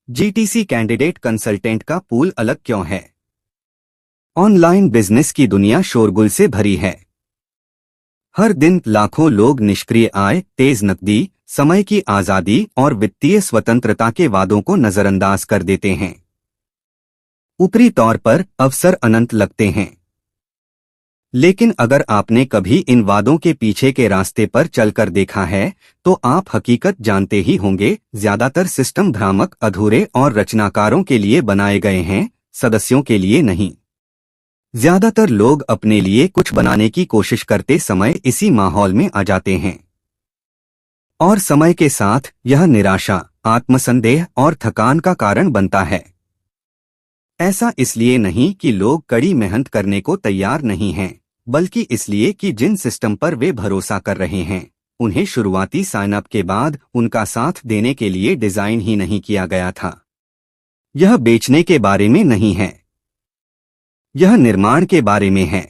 GTC candidate consultant का pool अलग क्यों है? ऑनलाइन बिजनेस की दुनिया शोरगुल से भरी है। हर दिन लाखों लोग निष्क्रिय आय, तेज नकदी, समय की आजादी और वित्तीय स्वतंत्रता के वादों को नजरअंदाज कर देते हैं। ऊपरी तौर पर अवसर अनंत लगते हैं, लेकिन अगर आपने कभी इन वादों के पीछे के रास्ते पर चलकर देखा है, तो आप हकीकत जानते ही होंगे। ज्यादातर सिस्टम भ्रामक, अधूरे और रचनाकारों के लिए बनाए गए हैं, सदस्यों के लिए नहीं। ज्यादातर लोग अपने लिए कुछ बनाने की कोशिश करते समय इसी माहौल में आ जाते हैं, और समय के साथ यह निराशा, आत्मसंदेह और थकान का कारण बनता है। ऐसा इसलिए नहीं कि लोग कड़ी मेहनत करने को तैयार नहीं हैं, बल्कि इसलिए कि जिन सिस्टम पर वे भरोसा कर रहे हैं, उन्हें शुरुआती साइन अप के बाद उनका साथ देने के लिए डिजाइन ही नहीं किया गया था। यह बेचने के बारे में नहीं है, यह निर्माण के बारे में है।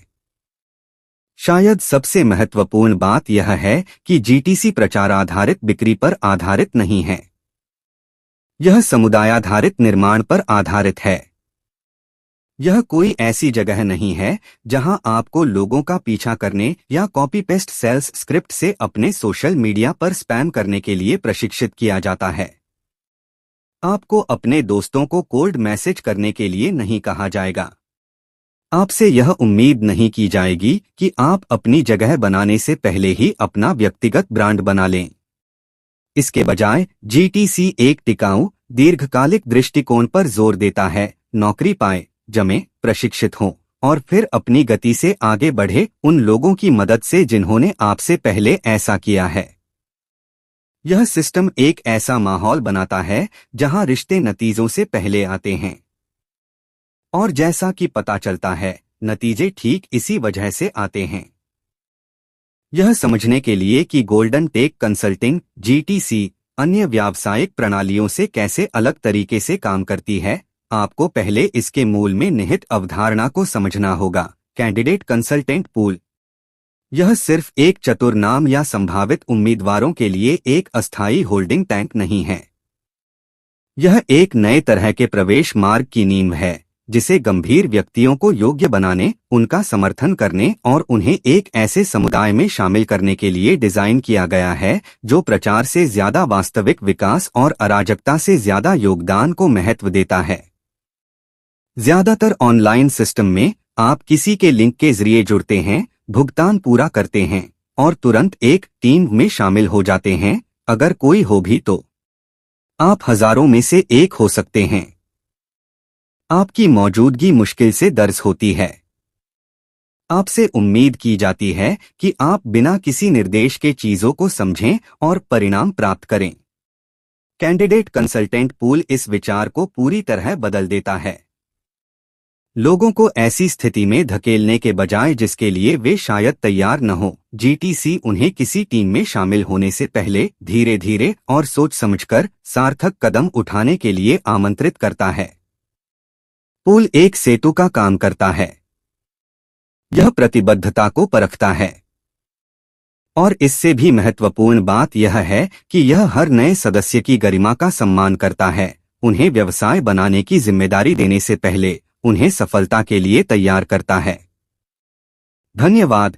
शायद सबसे महत्वपूर्ण बात यह है कि जीटीसी प्रचार आधारित बिक्री पर आधारित नहीं है, यह समुदायाधारित निर्माण पर आधारित है। यह कोई ऐसी जगह नहीं है जहां आपको लोगों का पीछा करने या कॉपी पेस्ट सेल्स स्क्रिप्ट से अपने सोशल मीडिया पर स्पैम करने के लिए प्रशिक्षित किया जाता है। आपको अपने दोस्तों को कोल्ड मैसेज करने के लिए नहीं कहा जाएगा। आपसे यह उम्मीद नहीं की जाएगी कि आप अपनी जगह बनाने से पहले ही अपना व्यक्तिगत ब्रांड बना लें। इसके बजाय जीटीसी एक टिकाऊ, दीर्घकालिक दृष्टिकोण पर जोर देता है। नौकरी पाए, जमे, प्रशिक्षित हों और फिर अपनी गति से आगे बढ़े उन लोगों की मदद से जिन्होंने आपसे पहले ऐसा किया है। यह सिस्टम एक ऐसा माहौल बनाता है जहां रिश्ते नतीजों से पहले आते हैं, और जैसा कि पता चलता है, नतीजे ठीक इसी वजह से आते हैं। यह समझने के लिए कि गोल्डन टेक कंसल्टिंग जीटीसी अन्य व्यावसायिक प्रणालियों से कैसे अलग तरीके से काम करती है, आपको पहले इसके मूल में निहित अवधारणा को समझना होगा। कैंडिडेट कंसल्टेंट पूल यह सिर्फ एक चतुर नाम या संभावित उम्मीदवारों के लिए एक अस्थायी होल्डिंग टैंक नहीं है। यह एक नए तरह के प्रवेश मार्ग की नींव है, जिसे गंभीर व्यक्तियों को योग्य बनाने, उनका समर्थन करने और उन्हें एक ऐसे समुदाय में शामिल करने के लिए डिजाइन किया गया है जो प्रचार से ज्यादा वास्तविक विकास और अराजकता से ज्यादा योगदान को महत्व देता है। ज्यादातर ऑनलाइन सिस्टम में आप किसी के लिंक के जरिए जुड़ते हैं, भुगतान पूरा करते हैं और तुरंत एक टीम में शामिल हो जाते हैं, अगर कोई हो भी तो। आप हजारों में से एक हो सकते हैं। आपकी मौजूदगी मुश्किल से दर्ज होती है। आपसे उम्मीद की जाती है कि आप बिना किसी निर्देश के चीजों को समझें और परिणाम प्राप्त करें। कैंडिडेट कंसल्टेंट पूल इस विचार को पूरी तरह बदल देता है। लोगों को ऐसी स्थिति में धकेलने के बजाय जिसके लिए वे शायद तैयार न हो, जीटीसी उन्हें किसी टीम में शामिल होने से पहले धीरे धीरे और सोच समझकर सार्थक कदम उठाने के लिए आमंत्रित करता है। पूल एक सेतु का काम करता है। यह प्रतिबद्धता को परखता है, और इससे भी महत्वपूर्ण बात यह है कि यह हर नए सदस्य की गरिमा का सम्मान करता है। उन्हें व्यवसाय बनाने की जिम्मेदारी देने से पहले उन्हें सफलता के लिए तैयार करता है। धन्यवाद।